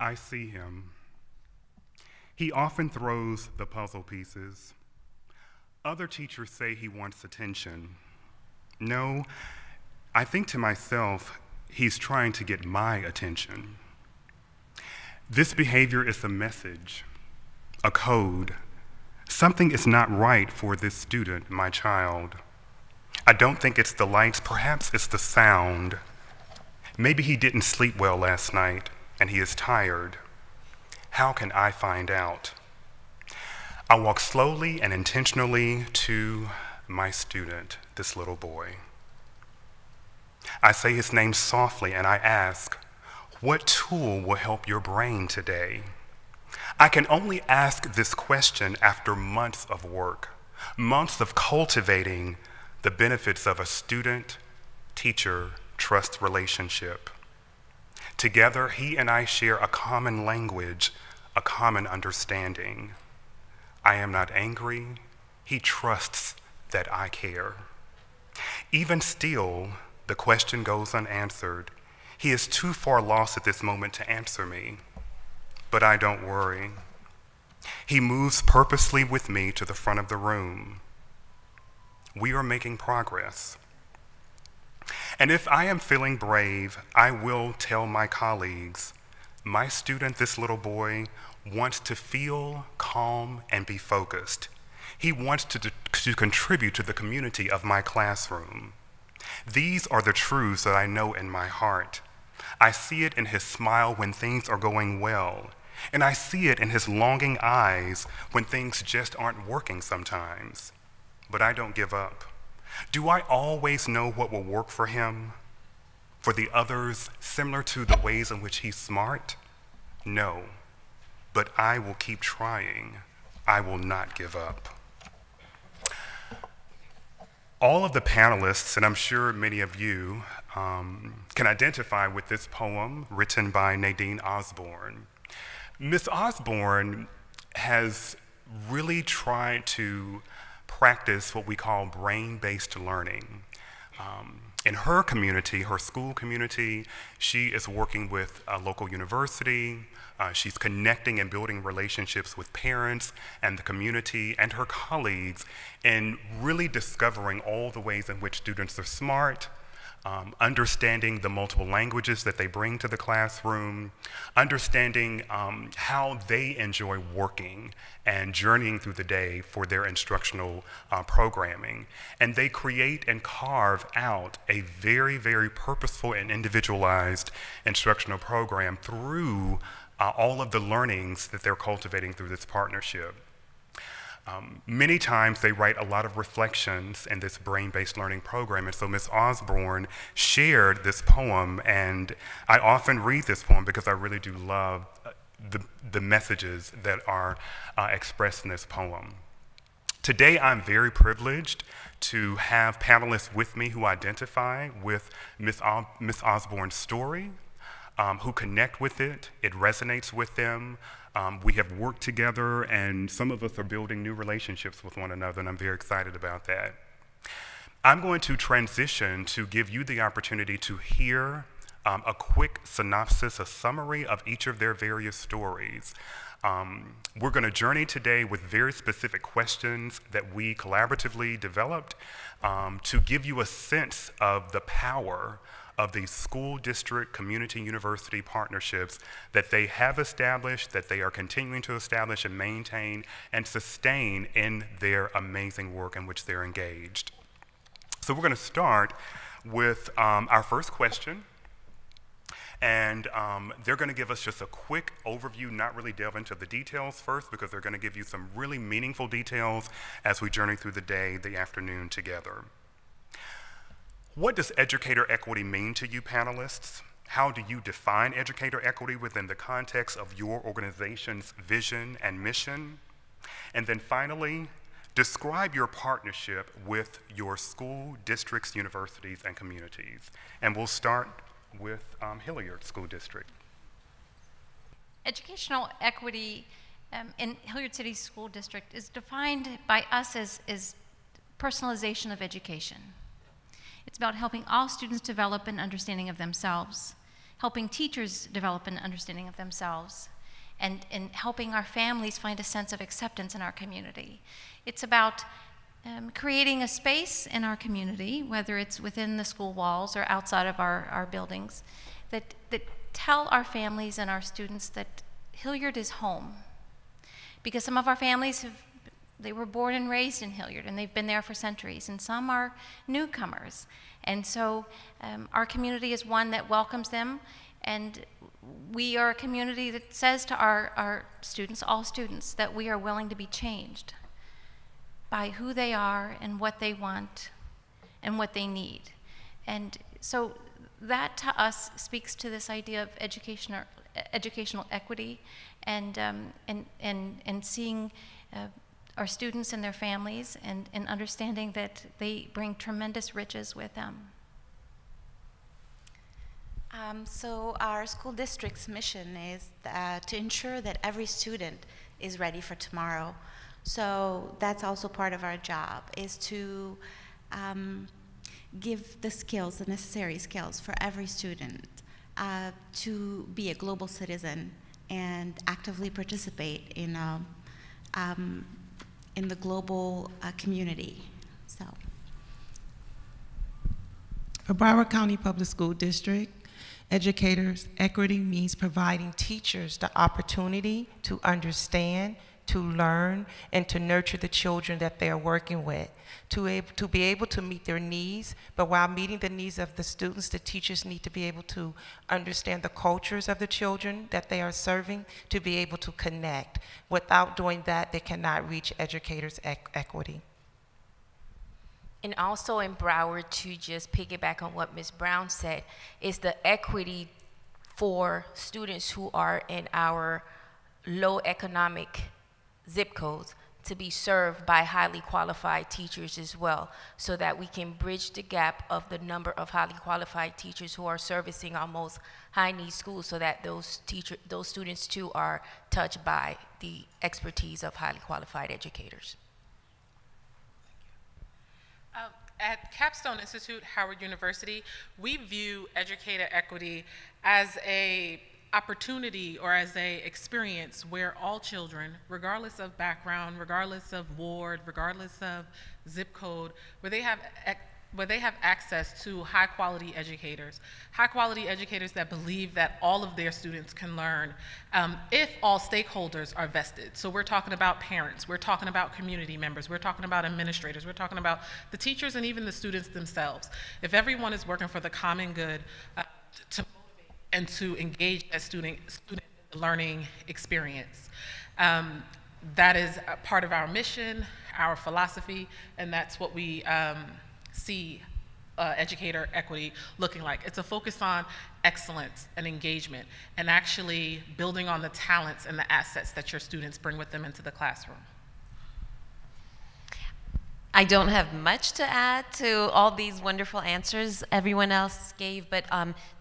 I see him. He often throws the puzzle pieces. Other teachers say he wants attention. No, I think to myself, he's trying to get my attention. This behavior is a message, a code. Something is not right for this student, my child. I don't think it's the lights, perhaps it's the sound. Maybe he didn't sleep well last night and he is tired. How can I find out? I walk slowly and intentionally to my student, this little boy. I say his name softly and I ask, what tool will help your brain today? I can only ask this question after months of work, months of cultivating the benefits of a student-teacher trust relationship. Together, he and I share a common language, a common understanding. I am not angry. He trusts that I care. Even still, the question goes unanswered. He is too far lost at this moment to answer me, but I don't worry. He moves purposely with me to the front of the room. We are making progress. And if I am feeling brave, I will tell my colleagues, my student, this little boy, wants to feel calm and be focused. He wants to contribute to the community of my classroom. These are the truths that I know in my heart. I see it in his smile when things are going well, and I see it in his longing eyes when things just aren't working sometimes. But I don't give up. Do I always know what will work for him? For the others, similar to the ways in which he's smart? No, but I will keep trying. I will not give up. All of the panelists, and I'm sure many of you, can identify with this poem written by Nadine Osborne. Ms. Osborne has really tried to practice what we call brain-based learning. In her community, her school community, she is working with a local university. She's connecting and building relationships with parents and the community and her colleagues, and really discovering all the ways in which students are smart, understanding the multiple languages that they bring to the classroom, understanding how they enjoy working and journeying through the day for their instructional programming. And they create and carve out a very, very purposeful and individualized instructional program through all of the learnings that they're cultivating through this partnership. Many times they write a lot of reflections in this brain-based learning program, and so Ms. Osborne shared this poem, and I often read this poem because I really do love the messages that are expressed in this poem. Today I'm very privileged to have panelists with me who identify with Ms. Osborne's story, who connect with it. It resonates with them. We have worked together, and some of us are building new relationships with one another, and I'm very excited about that. I'm going to transition to give you the opportunity to hear a quick synopsis, a summary of each of their various stories. We're going to journey today with very specific questions that we collaboratively developed to give you a sense of the power of the school district community university partnerships that they have established, that they are continuing to establish and maintain and sustain in their amazing work in which they're engaged. So we're going to start with our first question. And they're going to give us just a quick overview, not really delve into the details first, because they're going to give you some really meaningful details as we journey through the day, the afternoon together. What does educator equity mean to you, panelists? How do you define educator equity within the context of your organization's vision and mission? And then finally, describe your partnership with your school, districts, universities, and communities. And we'll start with Hilliard School District. Educational equity in Hilliard City School District is defined by us as personalization of education. It's about helping all students develop an understanding of themselves, helping teachers develop an understanding of themselves, and helping our families find a sense of acceptance in our community. It's about creating a space in our community, whether it's within the school walls or outside of our buildings, that tell our families and our students that Hilliard is home. Because some of our families they were born and raised in Hilliard, and they've been there for centuries, and some are newcomers. And so our community is one that welcomes them, and we are a community that says to our students, all students, that we are willing to be changed by who they are and what they want and what they need. And so that to us speaks to this idea of educational equity, and seeing our students and their families, and understanding that they bring tremendous riches with them. So our school district's mission is to ensure that every student is ready for tomorrow. So that's also part of our job, is to give the skills, the necessary skills for every student to be a global citizen and actively participate in the global community. So, for Broward County Public School District, educators, equity means providing teachers the opportunity to understand, to learn, and to nurture the children that they are working with, to be able to meet their needs. But while meeting the needs of the students, the teachers need to be able to understand the cultures of the children that they are serving, to be able to connect. Without doing that, they cannot reach educators' equity. And also in Broward, to just piggyback on what Ms. Brown said, is the equity for students who are in our low economic zip codes to be served by highly qualified teachers as well, so that we can bridge the gap of the number of highly qualified teachers who are servicing our most high-need schools, so that those students too are touched by the expertise of highly qualified educators. At Capstone Institute, Howard University, we view educator equity as a opportunity or as a experience where all children, regardless of background, regardless of ward, regardless of zip code, where they have access to high quality educators that believe that all of their students can learn if all stakeholders are vested. So we're talking about parents, we're talking about community members, we're talking about administrators, we're talking about the teachers and even the students themselves. If everyone is working for the common good to motivate and to engage that student learning experience. That is a part of our mission, our philosophy, and that's what we see educator equity looking like. It's a focus on excellence and engagement, and actually building on the talents and the assets that your students bring with them into the classroom. I don't have much to add to all these wonderful answers everyone else gave, but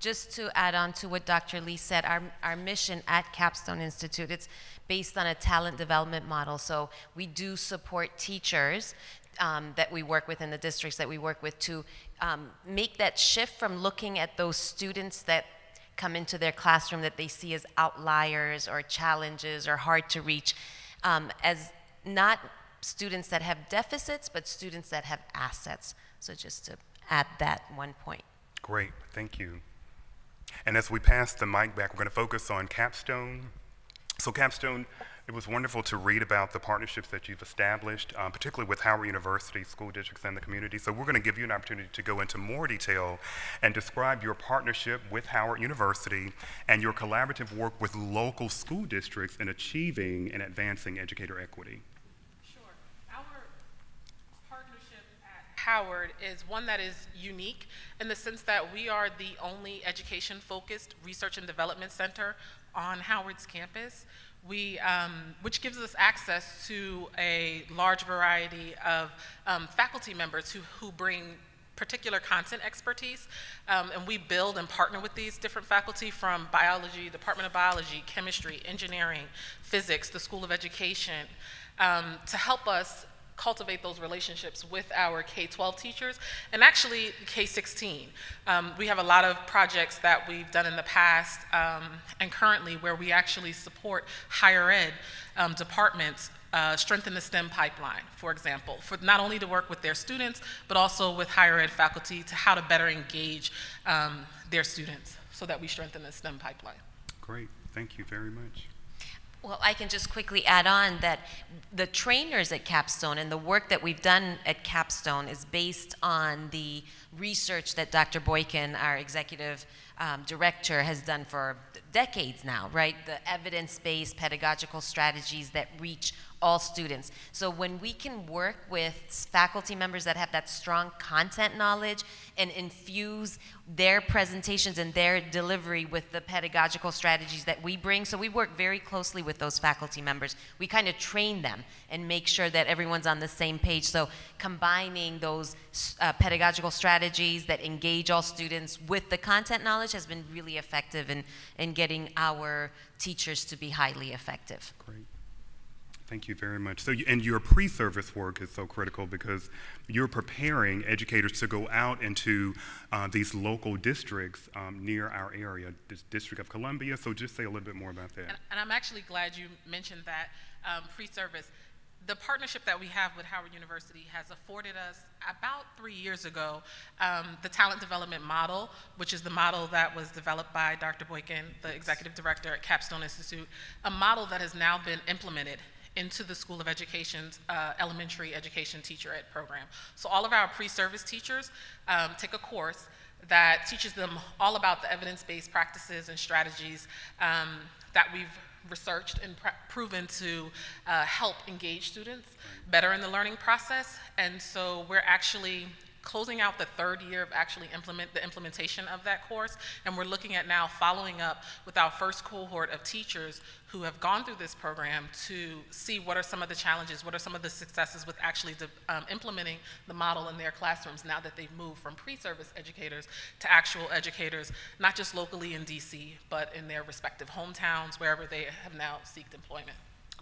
just to add on to what Dr. Lee said, our mission at Capstone Institute, it's based on a talent development model. So we do support teachers that we work with in the districts that we work with to make that shift from looking at those students that come into their classroom that they see as outliers or challenges or hard to reach, as not students that have deficits, but students that have assets. So just to add that one point. Great, thank you. And as we pass the mic back, we're going to focus on Capstone. So Capstone, it was wonderful to read about the partnerships that you've established, particularly with Howard University, school districts, and the community. So we're going to give you an opportunity to go into more detail and describe your partnership with Howard University and your collaborative work with local school districts in achieving and advancing educator equity. Howard is one that is unique in the sense that we are the only education-focused research and development center on Howard's campus, which gives us access to a large variety of faculty members who bring particular content expertise, and we build and partner with these different faculty from biology, Department of Biology, chemistry, engineering, physics, the School of Education, to help us cultivate those relationships with our K-12 teachers and actually K-16. We have a lot of projects that we've done in the past and currently where we actually support higher ed departments strengthen the STEM pipeline, for example, for not only to work with their students, but also with higher ed faculty to how to better engage their students so that we strengthen the STEM pipeline. Great, thank you very much. Well, I can just quickly add on that the trainers at Capstone and the work that we've done at Capstone is based on the research that Dr. Boykin, our executive director, has done for decades now, right? The evidence-based pedagogical strategies that reach all students. So when we can work with faculty members that have that strong content knowledge and infuse their presentations and their delivery with the pedagogical strategies that we bring, so we work very closely with those faculty members. We kind of train them and make sure that everyone's on the same page. So combining those pedagogical strategies that engage all students with the content knowledge has been really effective in getting our teachers to be highly effective. Great. Thank you very much. So, and your pre-service work is so critical because you're preparing educators to go out into these local districts near our area, this District of Columbia. So just say a little bit more about that. And I'm actually glad you mentioned that pre-service. The partnership that we have with Howard University has afforded us, about 3 years ago, the talent development model, which is the model that was developed by Dr. Boykin, the executive director at Capstone Institute, a model that has now been implemented into the School of Education's elementary education teacher ed program. So all of our pre-service teachers take a course that teaches them all about the evidence-based practices and strategies that we've researched and proven to help engage students better in the learning process. And so we're actually closing out the third year of actually the implementation of that course, and we're looking at now following up with our first cohort of teachers who have gone through this program to see what are some of the challenges, what are some of the successes with actually implementing the model in their classrooms now that they've moved from pre-service educators to actual educators, not just locally in DC, but in their respective hometowns, wherever they have now sought employment.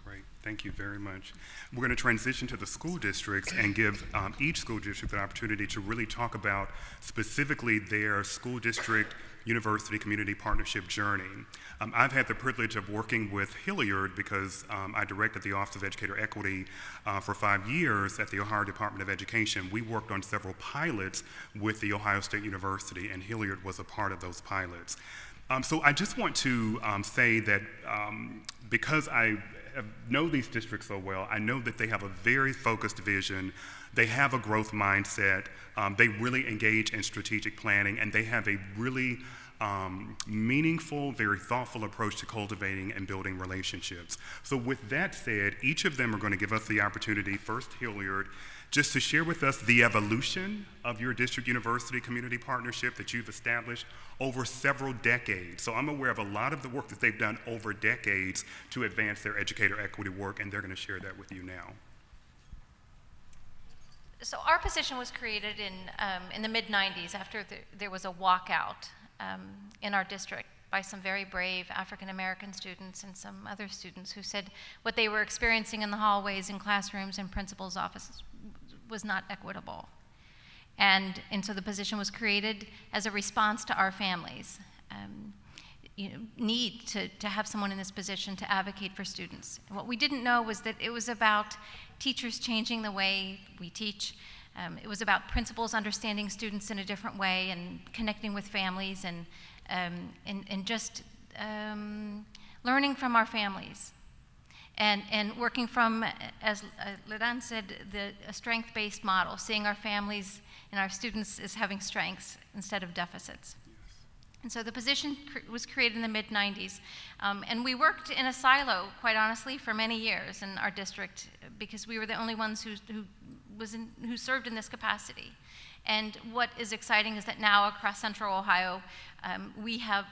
Great, thank you very much. We're going to transition to the school districts and give each school district an opportunity to really talk about specifically their school district university community partnership journey. I've had the privilege of working with Hilliard because I directed the Office of Educator Equity for 5 years at the Ohio Department of Education. We worked on several pilots with the Ohio State University, and Hilliard was a part of those pilots. So I just want to say that because I know these districts so well, I know that they have a very focused vision, they have a growth mindset, they really engage in strategic planning, and they have a really meaningful, very thoughtful approach to cultivating and building relationships. So with that said, each of them are going to give us the opportunity, first Hilliard, just to share with us the evolution of your district university community partnership that you've established over several decades. So I'm aware of a lot of the work that they've done over decades to advance their educator equity work, and they're going to share that with you now. So our position was created in the mid-90s after there was a walkout in our district by some very brave African-American students and some other students who said what they were experiencing in the hallways, in classrooms, and principals' offices was not equitable. And so the position was created as a response to our families' need to have someone in this position to advocate for students. And what we didn't know was that it was about teachers changing the way we teach. It was about principals understanding students in a different way and connecting with families and just learning from our families. And working from, as Ledan said, a strength-based model, seeing our families and our students as having strengths instead of deficits. Yes. And so the position was created in the mid-90s. And we worked in a silo, quite honestly, for many years in our district because we were the only ones who served in this capacity. And what is exciting is that now across Central Ohio,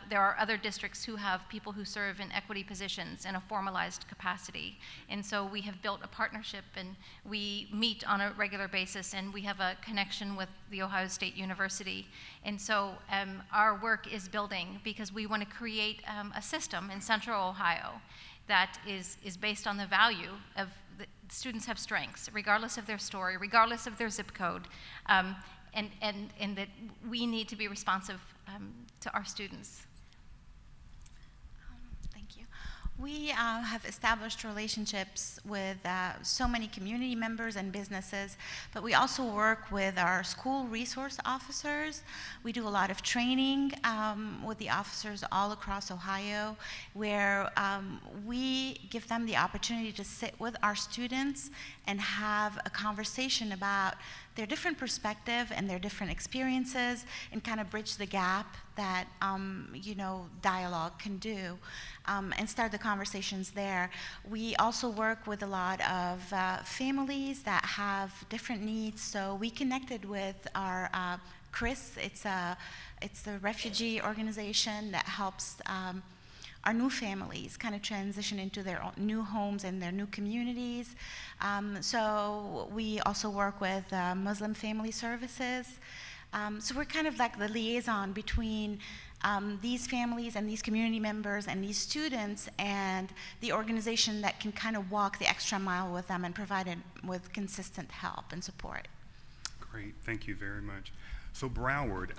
there are other districts who have people who serve in equity positions in a formalized capacity. And so we have built a partnership, and we meet on a regular basis, and we have a connection with the Ohio State University. And so our work is building because we want to create a system in Central Ohio that is based on the value of the students have strengths, regardless of their story, regardless of their zip code, and that we need to be responsive to our students. Thank you. We have established relationships with so many community members and businesses, but we also work with our school resource officers. We do a lot of training with the officers all across Ohio, where we give them the opportunity to sit with our students and have a conversation about their different perspective and their different experiences, and kind of bridge the gap that dialogue can do, and start the conversations there. We also work with a lot of families that have different needs, so we connected with our CRIS. It's the refugee organization that helps our new families kind of transition into their new homes and their new communities. So we also work with Muslim Family Services. So we're kind of like the liaison between these families and these community members and these students and the organization that can kind of walk the extra mile with them and provide it with consistent help and support. Great, thank you very much. So Broward,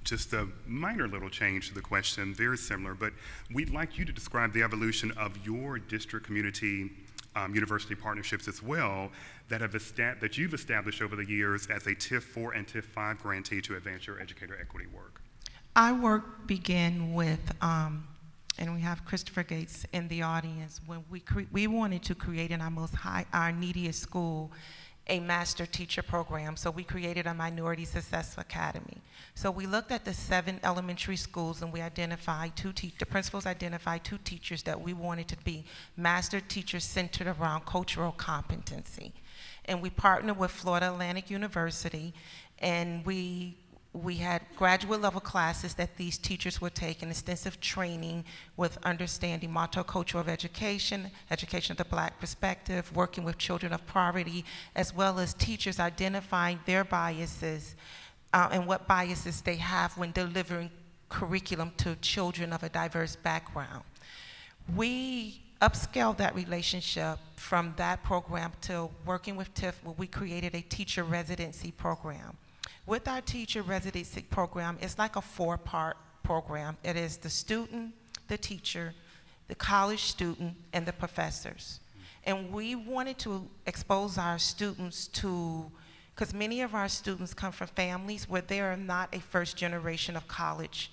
just a minor little change to the question, very similar, but we'd like you to describe the evolution of your district community university partnerships as well that you've established over the years as a TIF 4 and TIF 5 grantee to advance your educator equity work. Our work began with, and we have Christopher Gates in the audience, when we wanted to create in our neediest school a master teacher program. So we created a Minority Success Academy. So we looked at the 7 elementary schools and we identified the principals identified 2 teachers that we wanted to be master teachers centered around cultural competency. And we partnered with Florida Atlantic University, and we had graduate level classes that these teachers would take, an extensive training with understanding multicultural education, education of the Black perspective, working with children of poverty, as well as teachers identifying their biases and what biases they have when delivering curriculum to children of a diverse background. We upscaled that relationship from that program to working with TIF, where we created a teacher residency program. With our teacher residency program, it's like a 4-part program. It is the student, the teacher, the college student, and the professors. And we wanted to expose our students to, because many of our students come from families where they are not a first generation of college,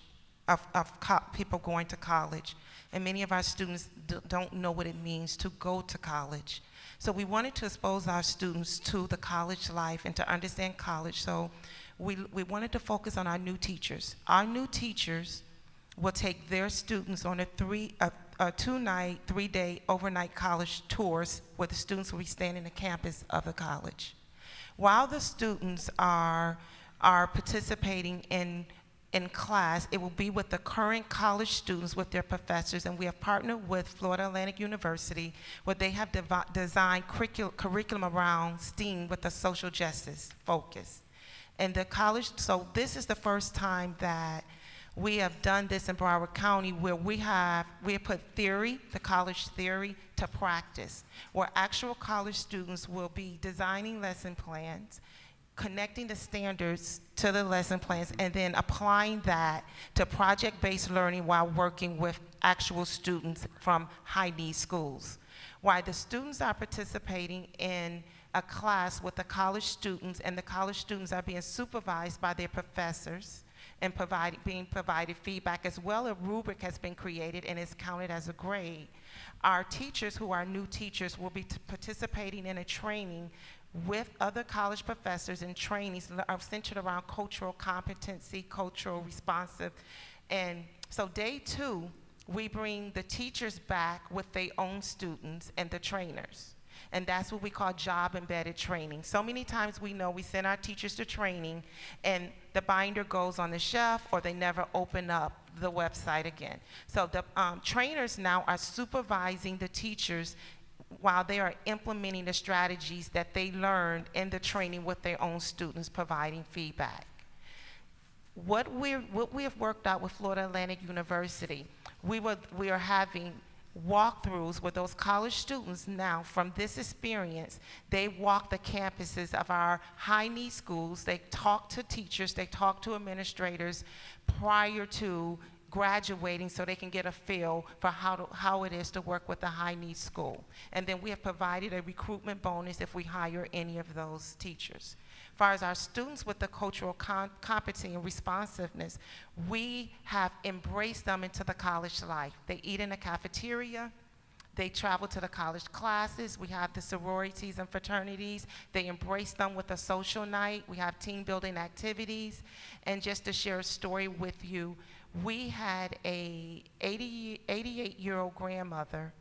people going to college. And many of our students don't know what it means to go to college. So we wanted to expose our students to the college life and to understand college. So we wanted to focus on our new teachers. Our new teachers will take their students on a 2-night, 3-day overnight college tours where the students will be staying in the campus of the college. While the students are participating in class, it will be with the current college students, with their professors, and we have partnered with Florida Atlantic University, where they have designed curriculum around STEAM with a social justice focus. And the college, so this is the first time that we have done this in Broward County, where we have put theory, the college theory, to practice, where actual college students will be designing lesson plans, connecting the standards to the lesson plans, and then applying that to project-based learning while working with actual students from high-need schools. While the students are participating in a class with the college students, and the college students are being supervised by their professors and being provided feedback, as well. A rubric has been created and is counted as a grade. Our teachers, who are new teachers, will be participating in a training with other college professors and trainees are centered around cultural competency, cultural responsive. And so day 2, we bring the teachers back with their own students and the trainers. And that's what we call job-embedded training. So many times we know we send our teachers to training and the binder goes on the shelf, or they never open up the website again. So the trainers now are supervising the teachers while they are implementing the strategies that they learned in the training with their own students, providing feedback. What we have worked out with Florida Atlantic University, we are having walkthroughs where those college students now, from this experience, they walk the campuses of our high-need schools, they talk to teachers, they talk to administrators prior to graduating so they can get a feel for how it is to work with a high-need school. And then we have provided a recruitment bonus if we hire any of those teachers. As far as our students with the cultural competency and responsiveness, we have embraced them into the college life. They eat in the cafeteria. They travel to the college classes. We have the sororities and fraternities. They embrace them with a social night. We have team building activities. And just to share a story with you, we had a 88-year-old grandmother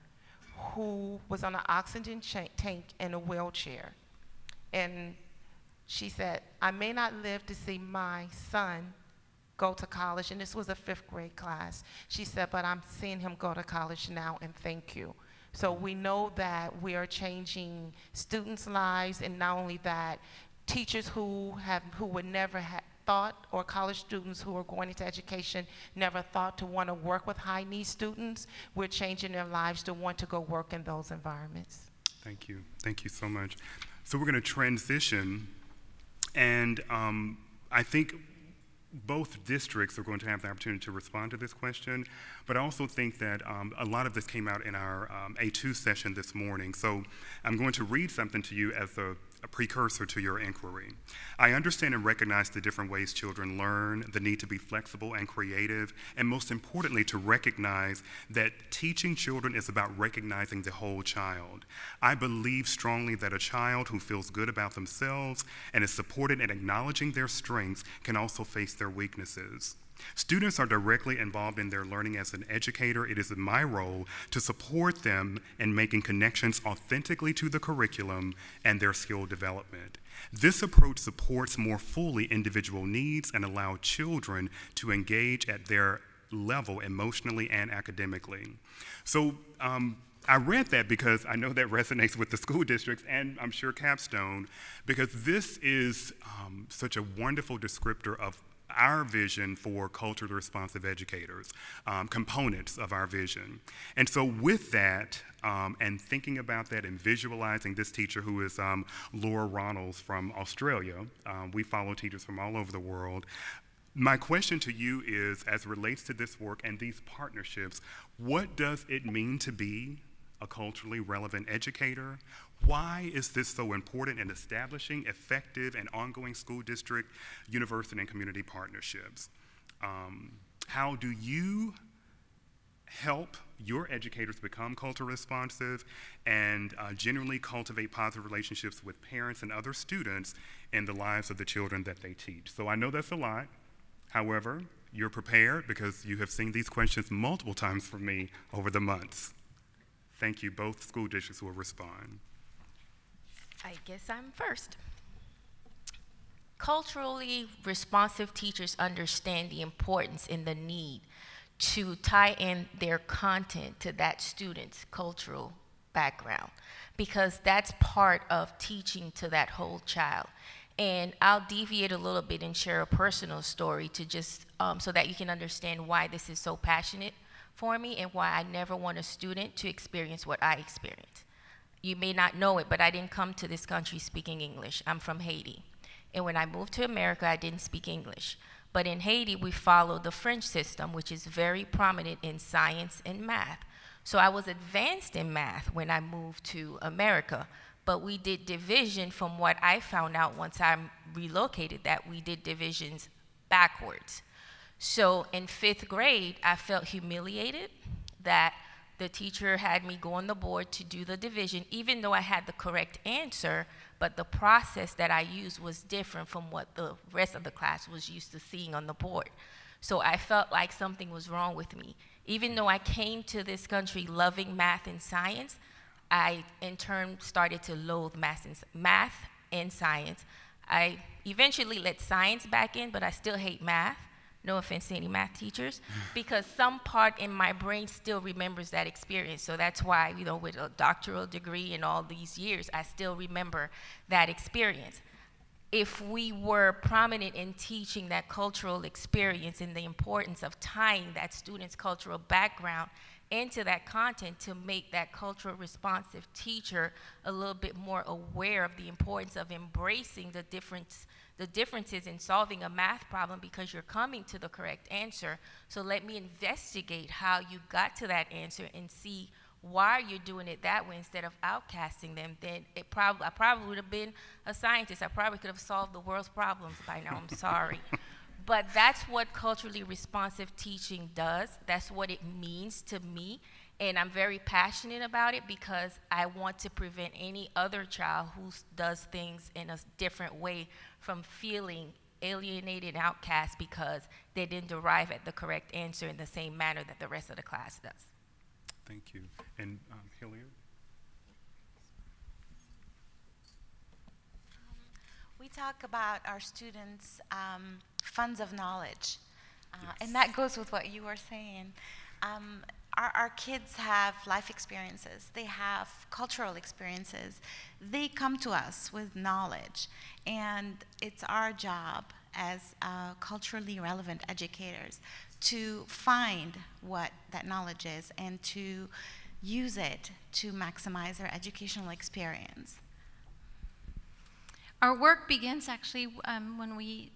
who was on an oxygen tank in a wheelchair. And she said, I may not live to see my son go to college, and this was a 5th grade class. She said, but I'm seeing him go to college now, and thank you. So we know that we are changing students' lives, and not only that, teachers who would never have thought, or college students who are going into education never thought to want to work with high-need students, we're changing their lives to want to go work in those environments. Thank you. Thank you so much. So we're going to transition, and I think both districts are going to have the opportunity to respond to this question, but I also think that a lot of this came out in our A2 session this morning. So I'm going to read something to you as a precursor to your inquiry. I understand and recognize the different ways children learn, the need to be flexible and creative, and most importantly, to recognize that teaching children is about recognizing the whole child. I believe strongly that a child who feels good about themselves and is supported in acknowledging their strengths can also face their weaknesses. Students are directly involved in their learning. As an educator, it is my role to support them in making connections authentically to the curriculum and their skill development. This approach supports more fully individual needs and allows children to engage at their level emotionally and academically. So I read that because I know that resonates with the school districts and I'm sure Capstone, because this is such a wonderful descriptor of our vision for culturally responsive educators, components of our vision. And so with that, and thinking about that and visualizing this teacher who is Laura Ronalds from Australia, we follow teachers from all over the world. My question to you is, as it relates to this work and these partnerships, what does it mean to be a culturally relevant educator? Why is this so important in establishing effective and ongoing school district, university, and community partnerships? How do you help your educators become culturally responsive and genuinely cultivate positive relationships with parents and other students in the lives of the children that they teach? So I know that's a lot. However, you're prepared because you have seen these questions multiple times from me over the months. Thank you, both school districts will respond. I guess I'm first. Culturally responsive teachers understand the importance and the need to tie in their content to that student's cultural background, because that's part of teaching to that whole child. And I'll deviate a little bit and share a personal story to just so that you can understand why this is so passionate for me and why I never want a student to experience what I experienced. You may not know it, but I didn't come to this country speaking English. I'm from Haiti. And when I moved to America, I didn't speak English. But in Haiti, we follow the French system, which is very prominent in science and math. So I was advanced in math when I moved to America, but we did division from what I found out once I relocated, that we did divisions backwards. So in 5th grade, I felt humiliated that the teacher had me go on the board to do the division, even though I had the correct answer, but the process that I used was different from what the rest of the class was used to seeing on the board. So I felt like something was wrong with me. Even though I came to this country loving math and science, I in turn started to loathe math and science. I eventually let science back in, but I still hate math. No offense to any math teachers, because some part in my brain still remembers that experience. So that's why, you know, with a doctoral degree and all these years, I still remember that experience. If we were prominent in teaching that cultural experience and the importance of tying that student's cultural background into that content to make that cultural responsive teacher a little bit more aware of the importance of embracing the differences in solving a math problem, because you're coming to the correct answer. So let me investigate how you got to that answer and see why you're doing it that way instead of outcasting them. Then I probably would have been a scientist. I probably could have solved the world's problems by now. I'm sorry. But that's what culturally responsive teaching does. That's what it means to me. And I'm very passionate about it because I want to prevent any other child who does things in a different way from feeling alienated and outcast because they didn't arrive at the correct answer in the same manner that the rest of the class does. Thank you. And Hilliard? We talk about our students' funds of knowledge, and that goes with what you were saying. Our kids have life experiences. They have cultural experiences. They come to us with knowledge, and it's our job as culturally relevant educators to find what that knowledge is and to use it to maximize their educational experience. Our work begins actually when we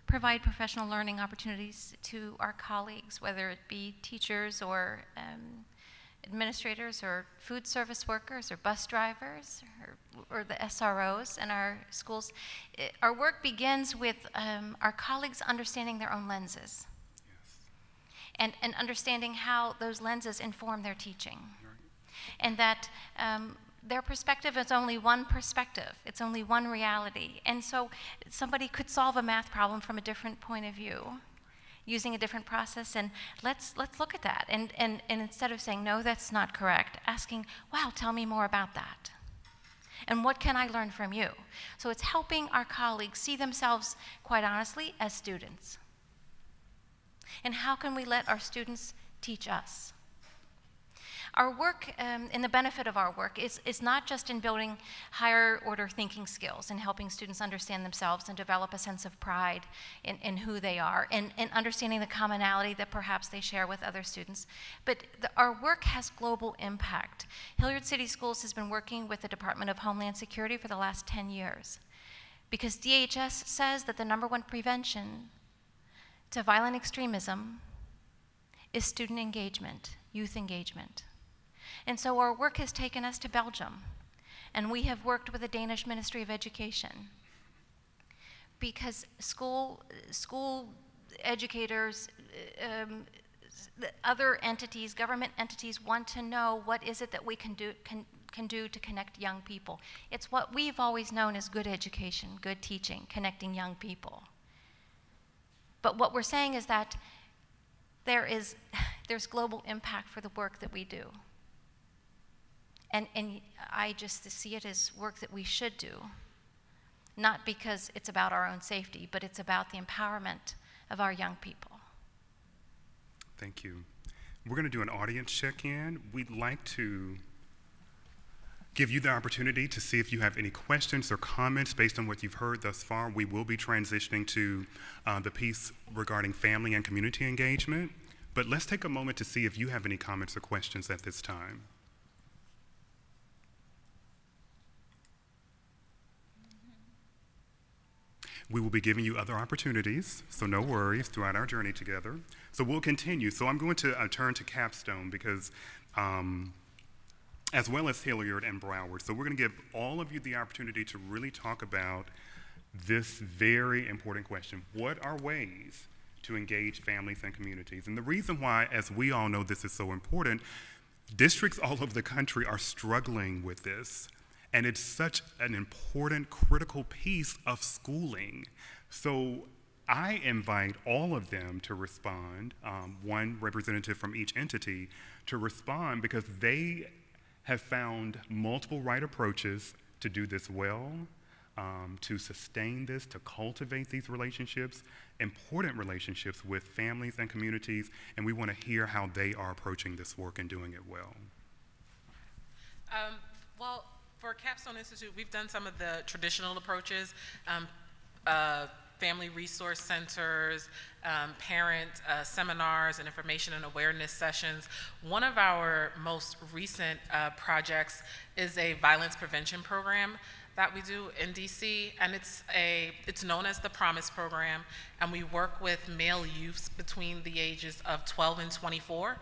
provide professional learning opportunities to our colleagues, whether it be teachers or administrators or food service workers or bus drivers or the SROs in our schools. Our work begins with our colleagues understanding their own lenses. Yes. And understanding how those lenses inform their teaching. Right. And that their perspective is only one perspective. It's only one reality. And so somebody could solve a math problem from a different point of view using a different process, and let's look at that. And instead of saying, no, that's not correct, asking, wow, tell me more about that. And what can I learn from you? So it's helping our colleagues see themselves, quite honestly, as students. And how can we let our students teach us? Our work, and the benefit of our work, is not just in building higher order thinking skills and helping students understand themselves and develop a sense of pride in who they are and understanding the commonality that perhaps they share with other students, but our work has global impact. Hilliard City Schools has been working with the Department of Homeland Security for the last 10 years because DHS says that the #1 prevention to violent extremism is student engagement, youth engagement. And so our work has taken us to Belgium, and we have worked with the Danish Ministry of Education because school educators, other entities, government entities want to know what is it that we can do to connect young people. It's what we've always known as good education, good teaching, connecting young people. But what we're saying is that there's global impact for the work that we do. And I just see it as work that we should do, not because it's about our own safety, but it's about the empowerment of our young people. Thank you. We're going to do an audience check-in. We'd like to give you the opportunity to see if you have any questions or comments based on what you've heard thus far. We will be transitioning to the piece regarding family and community engagement, but let's take a moment to see if you have any comments or questions at this time. We will be giving you other opportunities, so no worries, throughout our journey together. So we'll continue. So I'm going to turn to Capstone because, as well as Hilliard and Broward. So we're going to give all of you the opportunity to really talk about this very important question. What are ways to engage families and communities? And the reason why, as we all know, this is so important, districts all over the country are struggling with this. And it's such an important, critical piece of schooling. So I invite all of them to respond, one representative from each entity, to respond because they have found multiple right approaches to do this well, to sustain this, to cultivate these relationships, important relationships with families and communities, and we want to hear how they are approaching this work and doing it well. For Capstone Institute, we've done some of the traditional approaches, family resource centers, parent seminars and information and awareness sessions. One of our most recent projects is a violence prevention program that we do in DC, and it's known as the Promise Program, and we work with male youths between the ages of 12 and 24.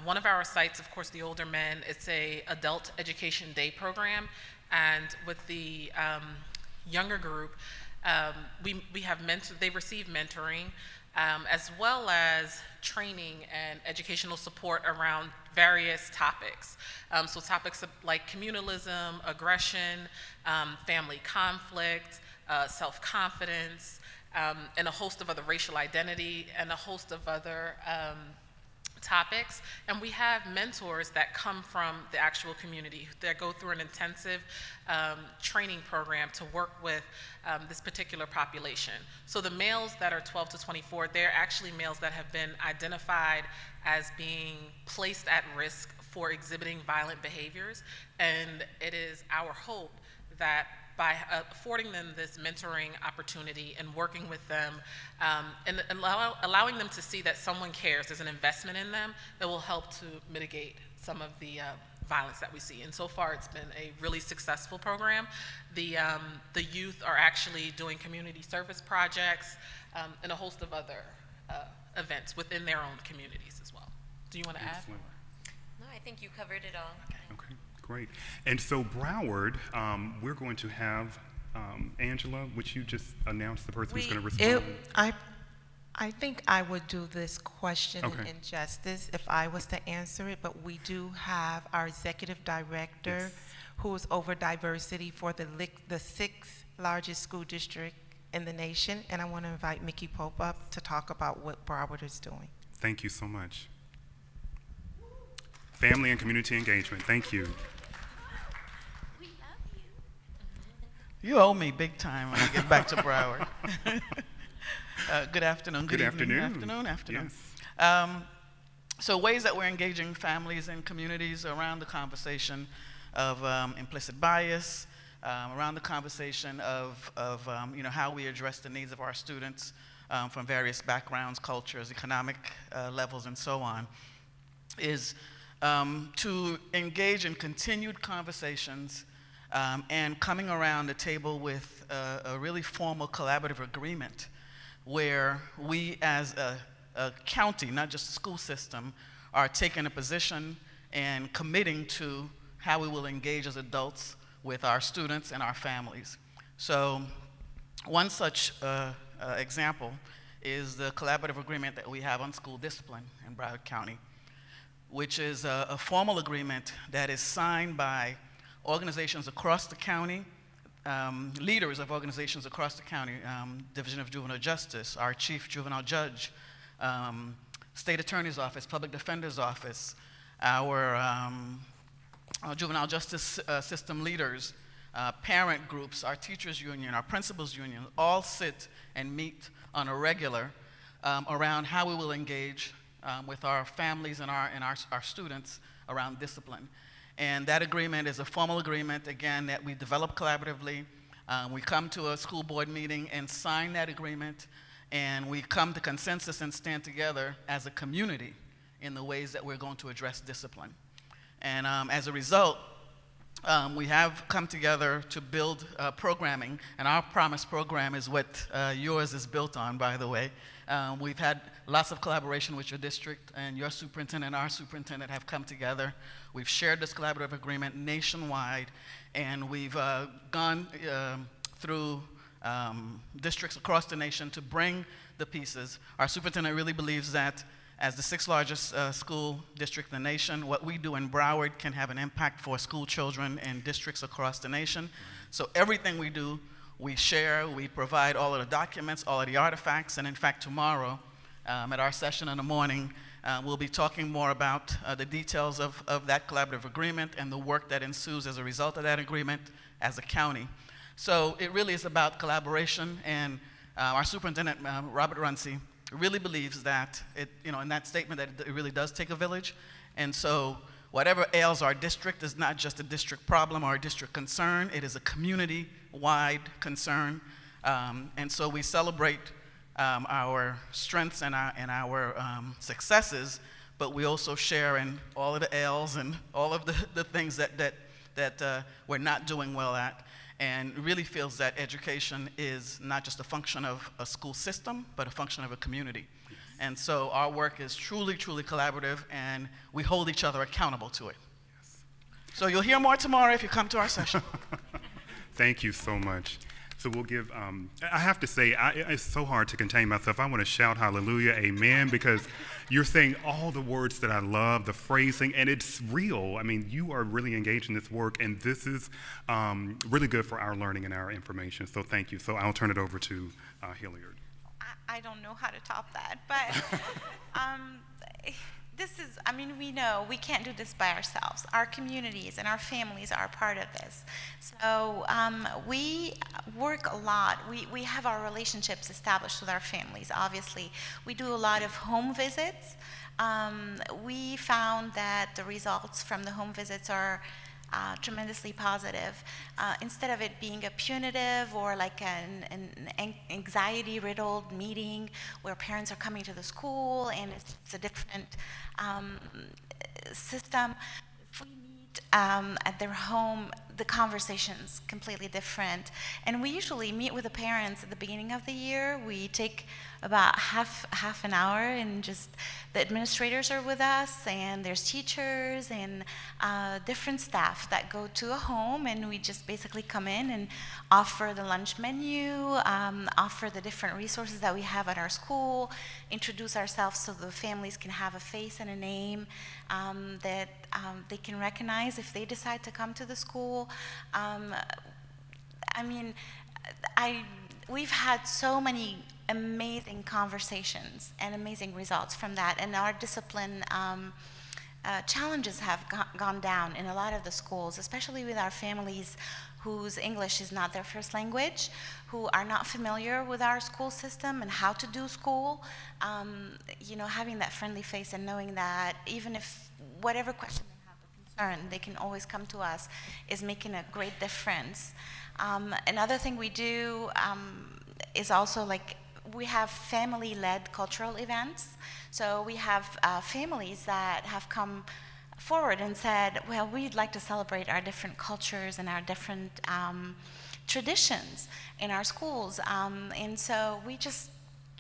One of our sites, of course, the older men, it's a adult education day program, and with the younger group, we have they receive mentoring, as well as training and educational support around various topics. So topics like communalism, aggression, family conflict, self-confidence, and a host of other racial identity, and a host of other topics. And we have mentors that come from the actual community that go through an intensive training program to work with this particular population. So the males that are 12 to 24, they're actually males that have been identified as being placed at risk for exhibiting violent behaviors. And it is our hope that by affording them this mentoring opportunity and working with them and allowing them to see that someone cares, there's an investment in them, that will help to mitigate some of the violence that we see. And so far it's been a really successful program. The youth are actually doing community service projects and a host of other events within their own communities as well. Do you want to add? No, I think you covered it all. Okay, great. And so Broward, we're going to have Angela, which you just announced the person who's going to respond. I think I would do this question Okay. in injustice if I was to answer it, but we do have our executive director Yes. who is over diversity for the 6th largest school district in the nation, and I want to invite Mickey Pope up to talk about what Broward is doing. Thank you so much. Family and community engagement, thank you. You owe me big time when I get back to Broward. Good afternoon, good evening, afternoon. Yes. So ways that we're engaging families and communities around the conversation of implicit bias, around the conversation of how we address the needs of our students from various backgrounds, cultures, economic levels, and so on, is to engage in continued conversations and coming around the table with a really formal collaborative agreement where we as a county, not just a school system, are taking a position and committing to how we will engage as adults with our students and our families. So one such example is the collaborative agreement that we have on school discipline in Broward County, which is a formal agreement that is signed by organizations across the county, leaders of organizations across the county, Division of Juvenile Justice, our chief juvenile judge, state attorney's office, public defender's office, our juvenile justice system leaders, parent groups, our teachers union, our principals union, all sit and meet on a regular around how we will engage with our families and our students around discipline. And that agreement is a formal agreement, again, that we develop collaboratively. We come to a school board meeting and sign that agreement, and we come to consensus and stand together as a community in the ways that we're going to address discipline. And as a result, we have come together to build programming, and our Promise program is what yours is built on, by the way. We've had lots of collaboration with your district, and your superintendent and our superintendent have come together. We've shared this collaborative agreement nationwide, and we've gone through districts across the nation to bring the pieces. Our superintendent really believes that as the 6th largest school district in the nation, what we do in Broward can have an impact for school children in districts across the nation. So everything we do, we share, we provide all of the documents, all of the artifacts, and in fact tomorrow at our session in the morning, we'll be talking more about the details of that collaborative agreement and the work that ensues as a result of that agreement as a county. So it really is about collaboration, and our superintendent, Robert Runcie, really believes that in that statement that it really does take a village. And so whatever ails our district is not just a district problem or a district concern, it is a community-wide concern. And so we celebrate our strengths and our successes, but we also share in all of the L's and all of the things that we're not doing well at, and really feels that education is not just a function of a school system, but a function of a community. And so our work is truly, truly collaborative, and we hold each other accountable to it. So you'll hear more tomorrow if you come to our session. Thank you so much. So we'll give, I have to say, it's so hard to contain myself. I want to shout hallelujah, amen, because you're saying all the words that I love, the phrasing, and it's real. I mean, you are really engaged in this work, and this is really good for our learning and our information. So thank you. So I'll turn it over to Hilliard. I don't know how to top that, but this is, I mean, we know we can't do this by ourselves. Our communities and our families are part of this. So we work a lot. We have our relationships established with our families, obviously. We do a lot of home visits. We found that the results from the home visits are tremendously positive. Instead of it being a punitive or like an anxiety-riddled meeting where parents are coming to the school and it's a different system, if we meet at their home, the conversation's completely different. And we usually meet with the parents at the beginning of the year. We take about half an hour, and just the administrators are with us, and there's teachers and different staff that go to a home, and we just basically come in and offer the lunch menu, offer the different resources that we have at our school, introduce ourselves so the families can have a face and a name that they can recognize if they decide to come to the school. I mean, we've had so many amazing conversations and amazing results from that, and our discipline challenges have gone down in a lot of the schools, especially with our families whose English is not their first language, who are not familiar with our school system and how to do school. You know, having that friendly face and knowing that even if whatever question they have or concern, they can always come to us is making a great difference. Another thing we do is also like we have family-led cultural events. So we have families that have come forward and said, well, we'd like to celebrate our different cultures and our different traditions in our schools. And so we just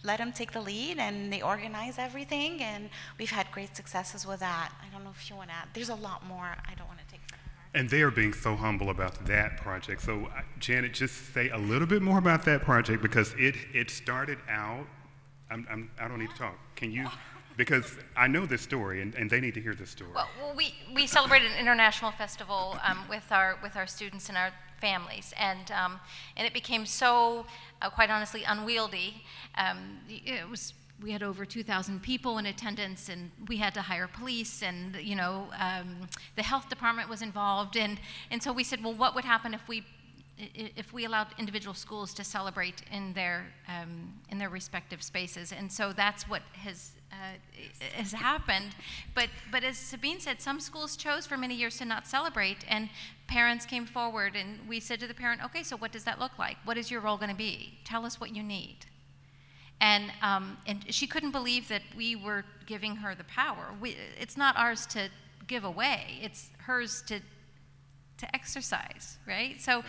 let them take the lead, and they organize everything, and we've had great successes with that. I don't know if you want to add. There's a lot more. I don't want to take forever. And they are being so humble about that project. So Janet, just say a little bit more about that project, because it started out, I don't need to talk. Can you? Because I know this story, and they need to hear this story. Well, we celebrated an international festival with our students and our families, and it became so, quite honestly, unwieldy. We had over 2,000 people in attendance, and we had to hire police, and you know, the health department was involved, and so we said, well, what would happen if we allowed individual schools to celebrate in their respective spaces? And so that's what has happened. But as Sabine said, some schools chose for many years to not celebrate, and parents came forward, and we said to the parent, okay, so what does that look like? What is your role going to be? Tell us what you need. And she couldn't believe that we were giving her the power. It's not ours to give away. It's hers to exercise, right? So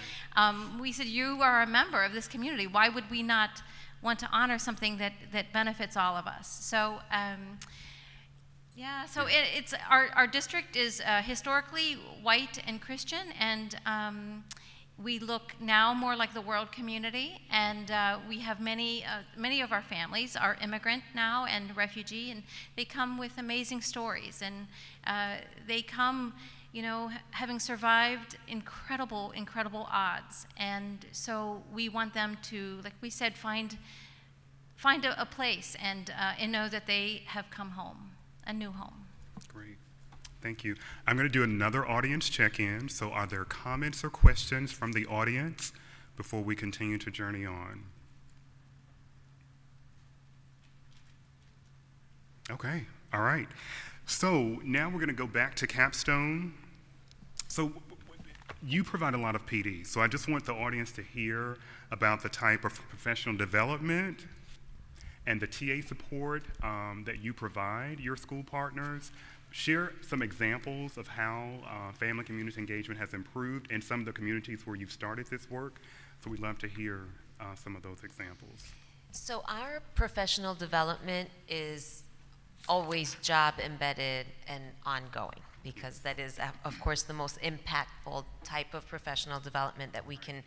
we said, you are a member of this community. Why would we not want to honor something that benefits all of us? So yeah, so it's our district is historically white and Christian, and we look now more like the world community, and we have many of our families are immigrant now and refugee, and they come with amazing stories, and they come, you know, having survived incredible odds, and so we want them to, like we said, find a place and know that they have come home, a new home. Great. Thank you. I'm going to do another audience check-in. So are there comments or questions from the audience before we continue to journey on? Okay. All right. So now we're going to go back to Capstone. So you provide a lot of PD, so I just want the audience to hear about the type of professional development and the TA support that you provide your school partners. Share some examples of how family community engagement has improved in some of the communities where you've started this work. So we'd love to hear some of those examples. So our professional development is always job embedded and ongoing, because that is, of course, the most impactful type of professional development that we can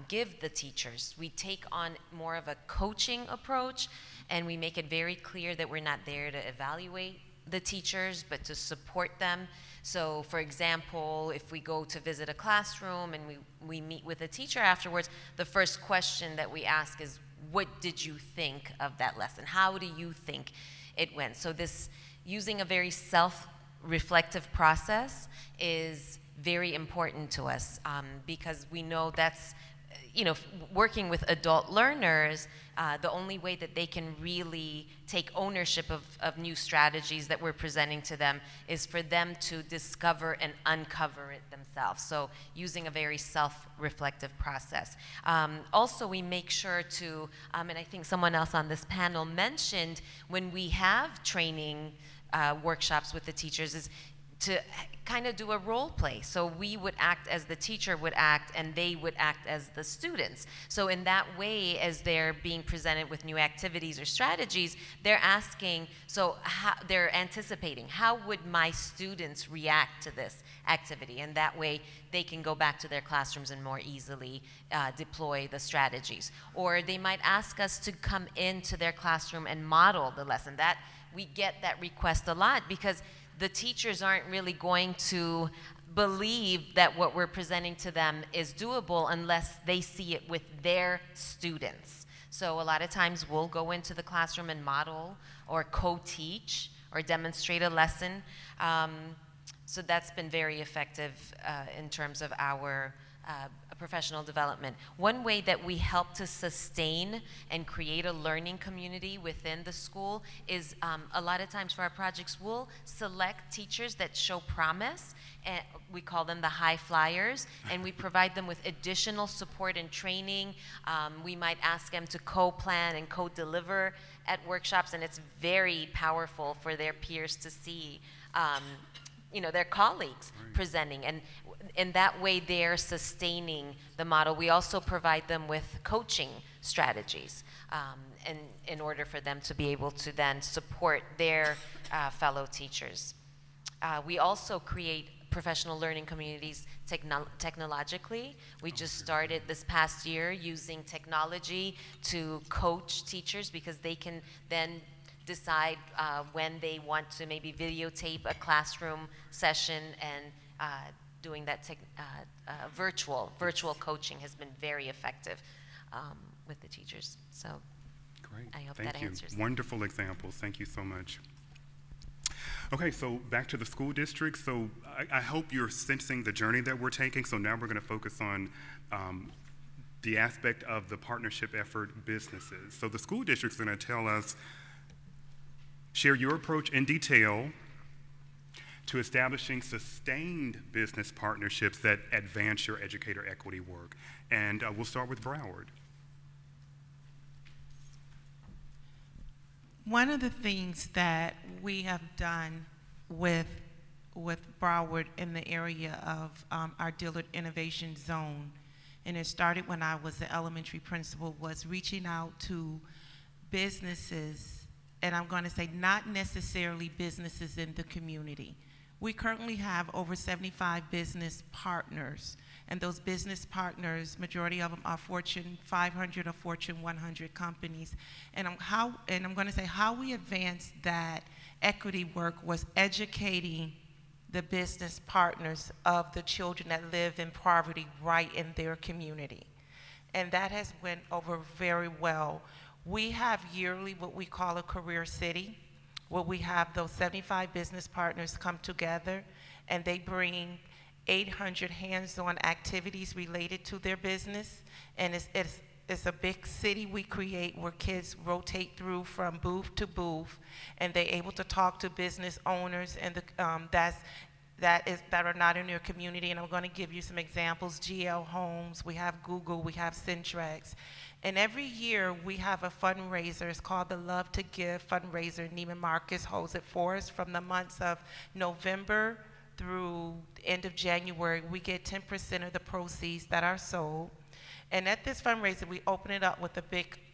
give the teachers. We take on more of a coaching approach, and we make it very clear that we're not there to evaluate the teachers, but to support them. So for example, if we go to visit a classroom and we meet with a teacher afterwards, the first question that we ask is, what did you think of that lesson? How do you think it went? So this, using a very self-reflective process is very important to us, because we know that's, working with adult learners, the only way that they can really take ownership of new strategies that we're presenting to them is for them to discover and uncover it themselves. So using a very self-reflective process. Also, we make sure to, and I think someone else on this panel mentioned, when we have training workshops with the teachers, is to kind of do a role play. So we would act as the teacher would act, and they would act as the students. So in that way, as they're being presented with new activities or strategies, they're asking, so they're anticipating, how would my students react to this activity? And that way, they can go back to their classrooms and more easily deploy the strategies. Or they might ask us to come into their classroom and model the lesson. That, we get that request a lot, because the teachers aren't really going to believe that what we're presenting to them is doable unless they see it with their students. So a lot of times we'll go into the classroom and model or co-teach or demonstrate a lesson. So that's been very effective in terms of our professional development. One way that we help to sustain and create a learning community within the school is a lot of times for our projects, we'll select teachers that show promise, and we call them the high flyers, and we provide them with additional support and training. We might ask them to co-plan and co-deliver at workshops, and it's very powerful for their peers to see their colleagues presenting, and in that way they're sustaining the model. We also provide them with coaching strategies in order for them to be able to then support their fellow teachers. We also create professional learning communities technologically. We just started this past year using technology to coach teachers, because they can then decide when they want to maybe videotape a classroom session, and doing that virtual coaching has been very effective with the teachers. So great. I hope Thank that you. answers. Wonderful examples. Thank you so much. Okay, so back to the school district. So I hope you're sensing the journey that we're taking. So now we're going to focus on the aspect of the partnership effort businesses. So the school district's going to tell us, share your approach in detail to establishing sustained business partnerships that advance your educator equity work. And we'll start with Broward. One of the things that we have done with Broward in the area of our Dillard Innovation Zone, and it started when I was the elementary principal, was reaching out to businesses, and I'm going to say not necessarily businesses in the community. We currently have over 75 business partners, and those business partners, majority of them are Fortune 500 or Fortune 100 companies. And I'm going to say how we advanced that equity work was educating the business partners of the children that live in poverty right in their community. And that has went over very well. We have yearly what we call a career city, where we have those 75 business partners come together, and they bring 800 hands-on activities related to their business. And it's a big city we create where kids rotate through from booth to booth, and they're able to talk to business owners, and that are not in your community, and I'm going to give you some examples. GL Homes, we have Google, we have Centrex. And every year we have a fundraiser. It's called the Love to Give fundraiser. Neiman Marcus holds it for us from the months of November through the end of January. We get 10% of the proceeds that are sold. And at this fundraiser, we open it up with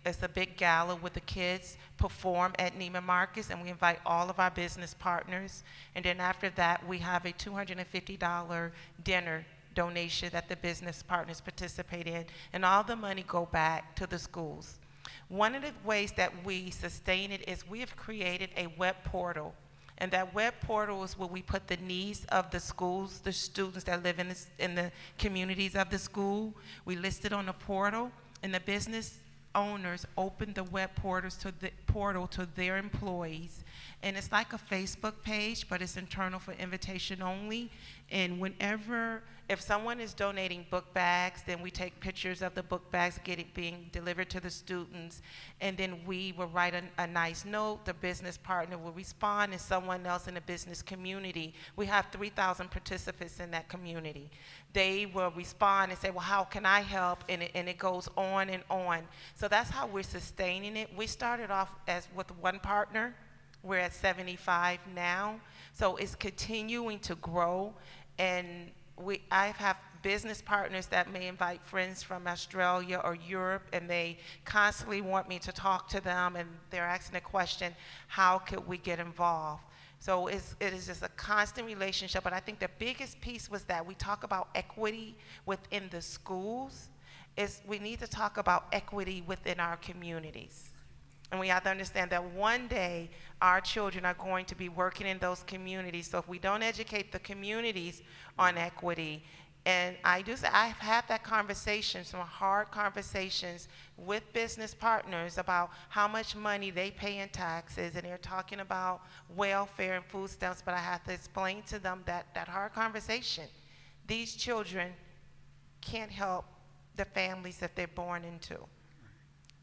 it's a big gala with the kids perform at Neiman Marcus, and we invite all of our business partners. And then after that, we have a $250 dinner donation that the business partners participate in, and all the money go back to the schools. One of the ways that we sustain it is we have created a web portal, and that web portal is where we put the needs of the schools, the students that live in the communities of the school. We list it on the portal, and the business owners open the web portal to their employees. And it's like a Facebook page, but it's internal for invitation only. And if someone is donating book bags, then we take pictures of the book bags being delivered to the students, and then we will write a nice note. The business partner will respond, and someone else in the business community. We have 3,000 participants in that community. They will respond and say, well, how can I help? And it goes on and on. So that's how we're sustaining it. We started off with one partner. We're at 75 now. So it's continuing to grow. And I have business partners that may invite friends from Australia or Europe, and they constantly want me to talk to them, and they're asking the question, how could we get involved? So it is just a constant relationship, but I think the biggest piece was that we talk about equity within the schools. We need to talk about equity within our communities. And we have to understand that one day our children are going to be working in those communities. So if we don't educate the communities on equity, and I've had that conversation, some hard conversations with business partners about how much money they pay in taxes, and they're talking about welfare and food stamps, but I have to explain to them that hard conversation. These children can't help the families that they're born into.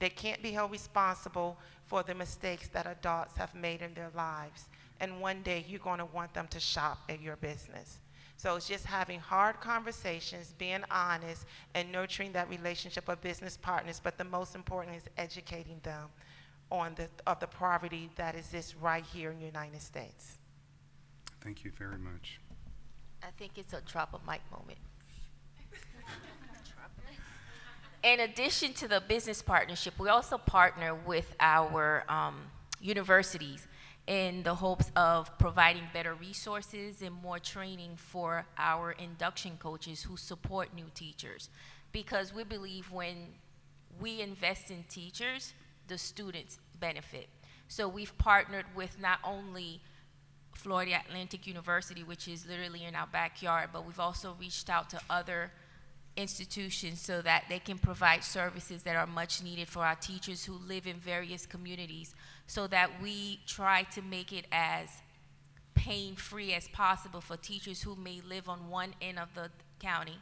They can't be held responsible for the mistakes that adults have made in their lives. And one day you're going to want them to shop at your business. So it's just having hard conversations, being honest, and nurturing that relationship of business partners. But the most important is educating them on the poverty that exists right here in the United States. Thank you very much. I think it's a drop of mic moment. In addition to the business partnership, we also partner with our universities in the hopes of providing better resources and more training for our induction coaches who support new teachers. Because we believe when we invest in teachers, the students benefit. So we've partnered with not only Florida Atlantic University, which is literally in our backyard, but we've also reached out to other institutions so that they can provide services that are much needed for our teachers who live in various communities, so that we try to make it as pain-free as possible for teachers who may live on one end of the county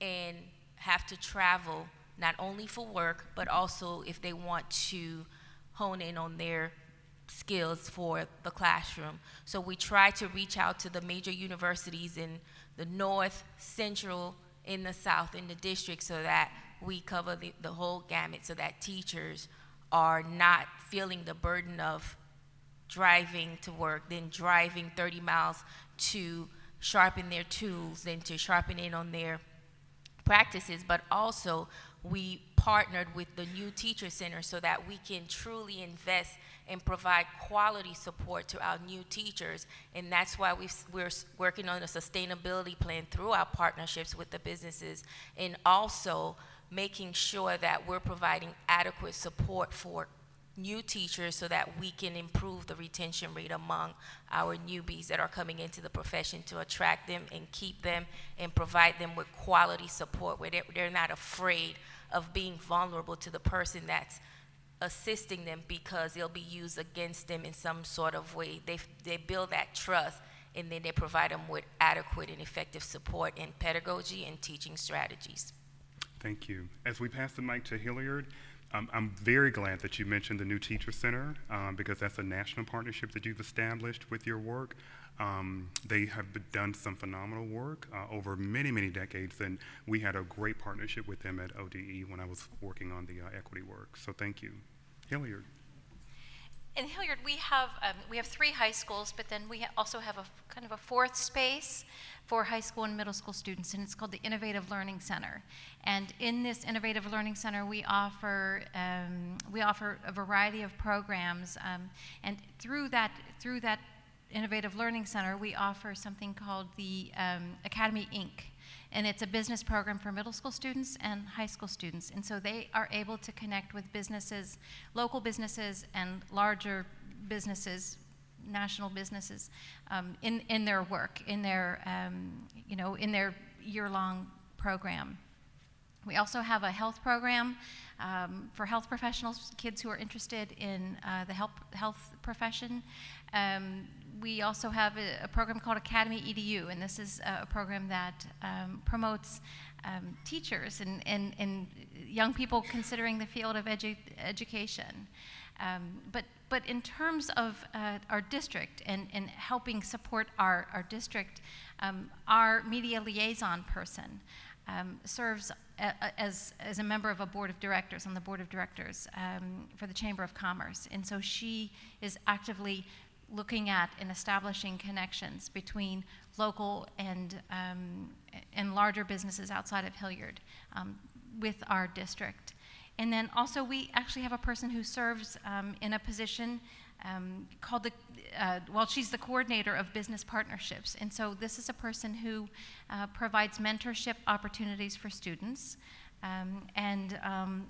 and have to travel not only for work, but also if they want to hone in on their skills for the classroom. So we try to reach out to the major universities in the north, central, in the south, in the district, so that we cover the whole gamut, so that teachers are not feeling the burden of driving to work, then driving 30 miles to sharpen their tools, then to sharpen in on their practices. But also we partnered with the New Teacher Center so that we can truly invest and provide quality support to our new teachers. And that's why we're working on a sustainability plan through our partnerships with the businesses, and also making sure that we're providing adequate support for new teachers so that we can improve the retention rate among our newbies that are coming into the profession, to attract them and keep them and provide them with quality support where they're not afraid of being vulnerable to the person that's assisting them, because it'll be used against them in some sort of way. They build that trust, and then they provide them with adequate and effective support in pedagogy and teaching strategies. Thank you. As we pass the mic to Hilliard, I'm very glad that you mentioned the New Teacher Center because that's a national partnership that you've established with your work. They have done some phenomenal work over many, many decades, and we had a great partnership with them at ODE when I was working on the equity work. So thank you. Hilliard. In Hilliard, we have 3 high schools, but then we also have a kind of a 4th space for high school and middle school students, and it's called the Innovative Learning Center. And in this Innovative Learning Center, we offer a variety of programs, and through that Innovative Learning Center, we offer something called the Academy Inc. And it's a business program for middle school students and high school students. And so they are able to connect with businesses, local businesses and larger businesses, national businesses, in their work, in their year-long program. We also have a health program for health professionals, kids who are interested in the health profession. We also have a program called Academy EDU, and this is a program that promotes teachers and young people considering the field of education. But in terms of our district and helping support our district, our media liaison person serves as a member of a board of directors, on the board of directors for the Chamber of Commerce. And so she is actively looking at and establishing connections between local and larger businesses outside of Hilliard with our district. And then also we actually have a person who serves in a position called she's the coordinator of business partnerships. And so this is a person who provides mentorship opportunities for students.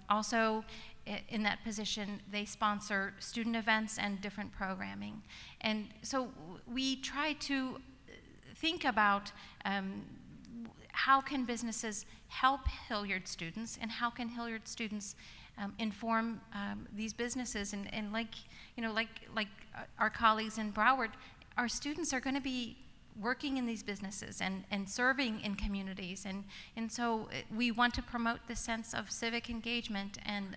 Also in that position, they sponsor student events and different programming. And so we try to think about how can businesses help Hilliard students, and how can Hilliard students inform these businesses. And like our colleagues in Broward, our students are going to be working in these businesses and serving in communities, and so we want to promote the sense of civic engagement and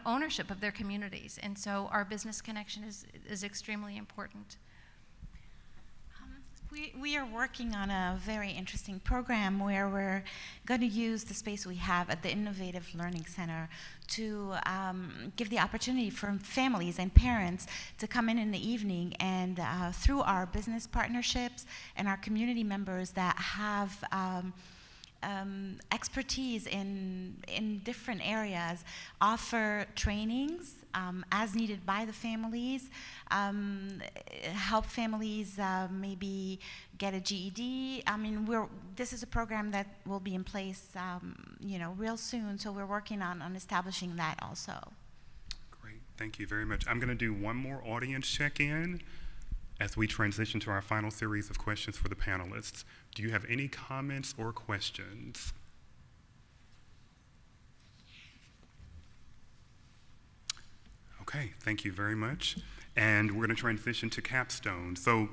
ownership of their communities, and so our business connection is extremely important. We are working on a very interesting program where we're going to use the space we have at the Innovative Learning Center to give the opportunity for families and parents to come in the evening, and through our business partnerships and our community members that have expertise in different areas, offer trainings as needed by the families, help families maybe get a GED. I mean, this is a program that will be in place, real soon. So we're working on establishing that also. Great, thank you very much. I'm going to do one more audience check-in as we transition to our final series of questions for the panelists. Do you have any comments or questions? Okay, thank you very much. And we're going to transition to capstone. So,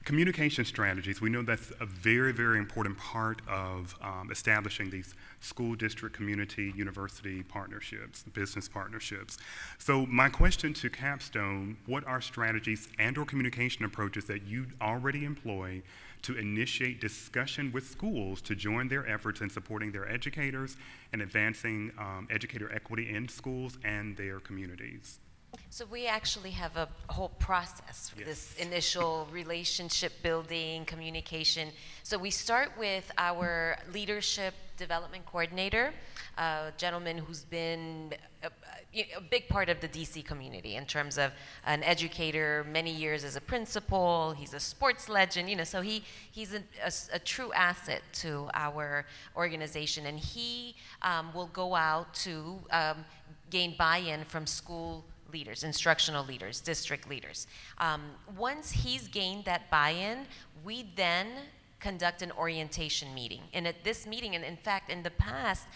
communication strategies, we know that's a very, very important part of establishing these school district, community, university partnerships, business partnerships. So my question to Capstone, what are strategies and or communication approaches that you already employ to initiate discussion with schools to join their efforts in supporting their educators and advancing educator equity in schools and their communities? So we actually have a whole process for this initial relationship building, communication. So we start with our leadership development coordinator, a gentleman who's been a big part of the DC community in terms of an educator, many years as a principal. He's a sports legend, so he's a true asset to our organization, and he will go out to gain buy-in from school leaders, instructional leaders, district leaders. Once he's gained that buy-in, we then conduct an orientation meeting. And at this meeting, and in fact, in the past,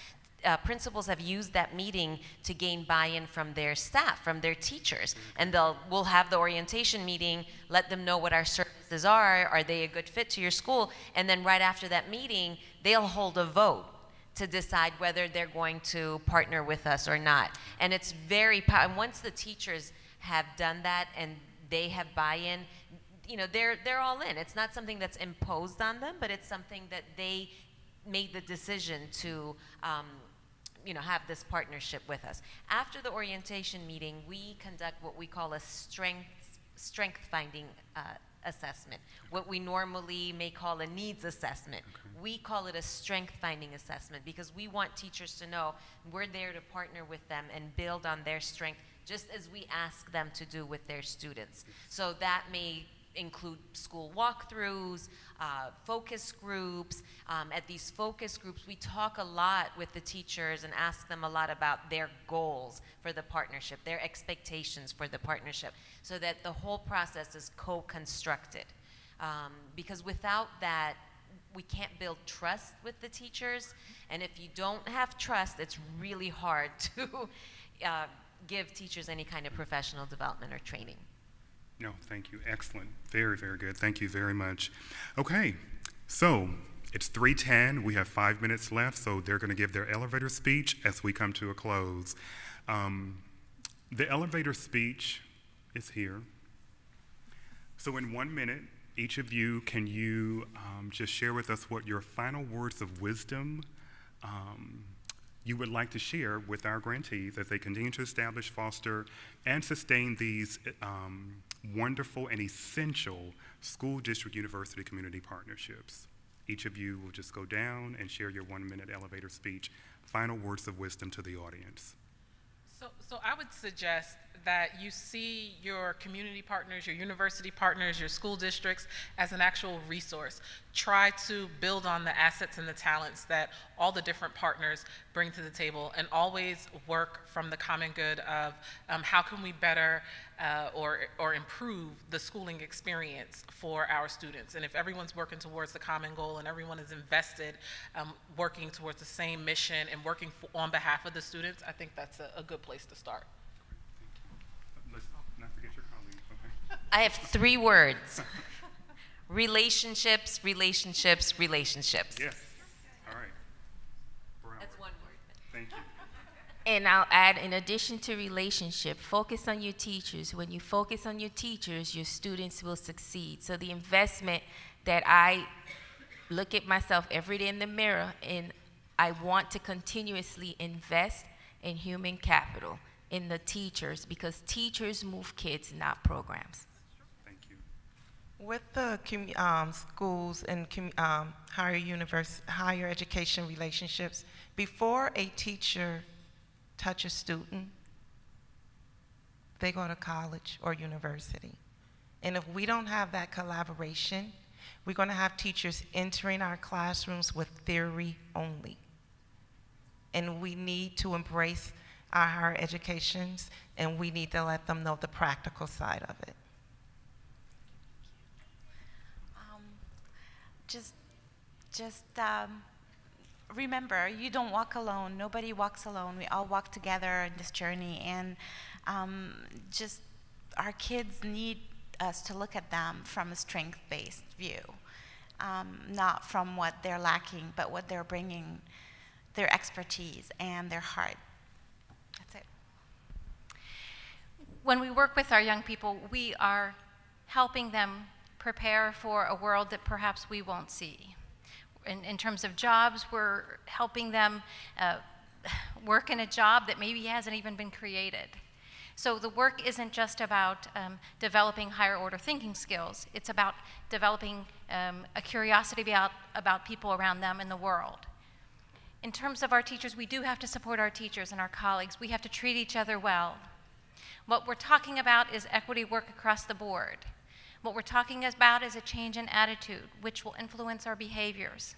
principals have used that meeting to gain buy-in from their staff, from their teachers. And we'll have the orientation meeting, let them know what our services are they a good fit to your school? And then right after that meeting, they'll hold a vote to decide whether they're going to partner with us or not. And it's very, and once the teachers have done that and they have buy-in, you know, they're all in. It's not something that's imposed on them, but it's something that they made the decision to, you know, have this partnership with us. After the orientation meeting, we conduct what we call a strength finding assessment, what we normally may call a needs assessment. Okay. We call it a strength finding assessment because we want teachers to know we're there to partner with them and build on their strength, just as we ask them to do with their students. So that may include school walkthroughs, focus groups. At these focus groups, we talk a lot with the teachers and ask them a lot about their goals for the partnership, their expectations for the partnership, so that the whole process is co-constructed. Because without that, we can't build trust with the teachers, and if you don't have trust, it's really hard to give teachers any kind of professional development or training. No, thank you. Excellent. Very, very good. Thank you very much. Okay, so it's 3:10. We have 5 minutes left, so they're going to give their elevator speech as we come to a close. The elevator speech is here. So in 1 minute, each of you, can you just share with us what your final words of wisdom you would like to share with our grantees as they continue to establish, foster, and sustain these wonderful and essential school district university community partnerships. Each of you will just go down and share your 1 minute elevator speech, final words of wisdom to the audience. So I would suggest that you see your community partners, your university partners, your school districts as an actual resource. Try to build on the assets and the talents that all the different partners bring to the table, and always work from the common good of how can we better or improve the schooling experience for our students. And if everyone's working towards the common goal and everyone is invested working towards the same mission and working on behalf of the students, I think that's a good place to start. Let's not forget your colleague. Okay. I have 3 words. Relationships, relationships, relationships. Yes. All right. That's 1 word. Thank you. And I'll add, in addition to relationship, focus on your teachers. When you focus on your teachers, your students will succeed. So the investment that I look at myself every day in the mirror, and I want to continuously invest in human capital, in the teachers, because teachers move kids, not programs. Thank you. With the schools and higher education relationships, before a teacher touch a student, they go to college or university. And if we don't have that collaboration, we're going to have teachers entering our classrooms with theory only. And we need to embrace our higher educations, and we need to let them know the practical side of it. Remember, you don't walk alone. Nobody walks alone. We all walk together in this journey, and just our kids need us to look at them from a strength-based view, not from what they're lacking, but what they're bringing, their expertise and their heart. That's it. When we work with our young people, we are helping them prepare for a world that perhaps we won't see. In terms of jobs, we're helping them work in a job that maybe hasn't even been created. So the work isn't just about developing higher order thinking skills. It's about developing a curiosity about people around them in the world. In terms of our teachers, we do have to support our teachers and our colleagues. We have to treat each other well. What we're talking about is equity work across the board. What we're talking about is a change in attitude, which will influence our behaviors,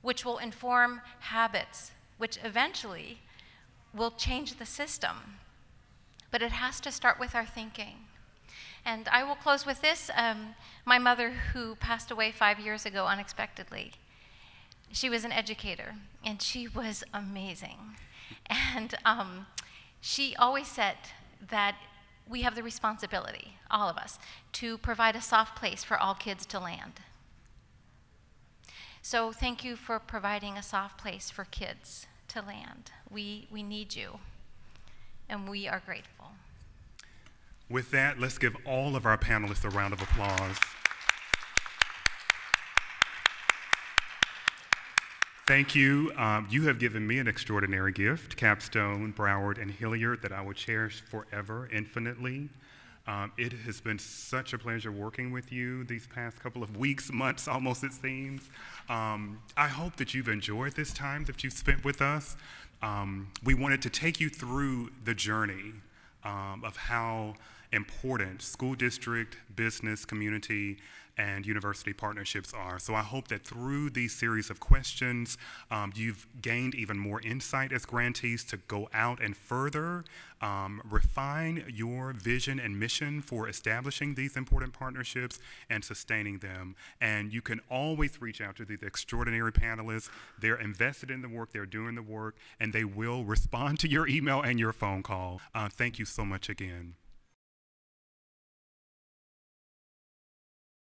which will inform habits, which eventually will change the system. But it has to start with our thinking. And I will close with this. My mother, who passed away 5 years ago unexpectedly, she was an educator, and she was amazing. And she always said that we have the responsibility, all of us, to provide a soft place for all kids to land. So thank you for providing a soft place for kids to land. We need you, and we are grateful. With that, let's give all of our panelists a round of applause. Thank you. You have given me an extraordinary gift, Capstone, Broward, and Hilliard, that I will cherish forever, infinitely. It has been such a pleasure working with you these past couple of weeks, months almost it seems. I hope that you've enjoyed this time that you've spent with us. We wanted to take you through the journey of how important school district, business, community, and university partnerships are. So I hope that through these series of questions, you've gained even more insight as grantees to go out and further refine your vision and mission for establishing these important partnerships and sustaining them. And you can always reach out to these extraordinary panelists. They're invested in the work, they're doing the work, and they will respond to your email and your phone call. Thank you so much again.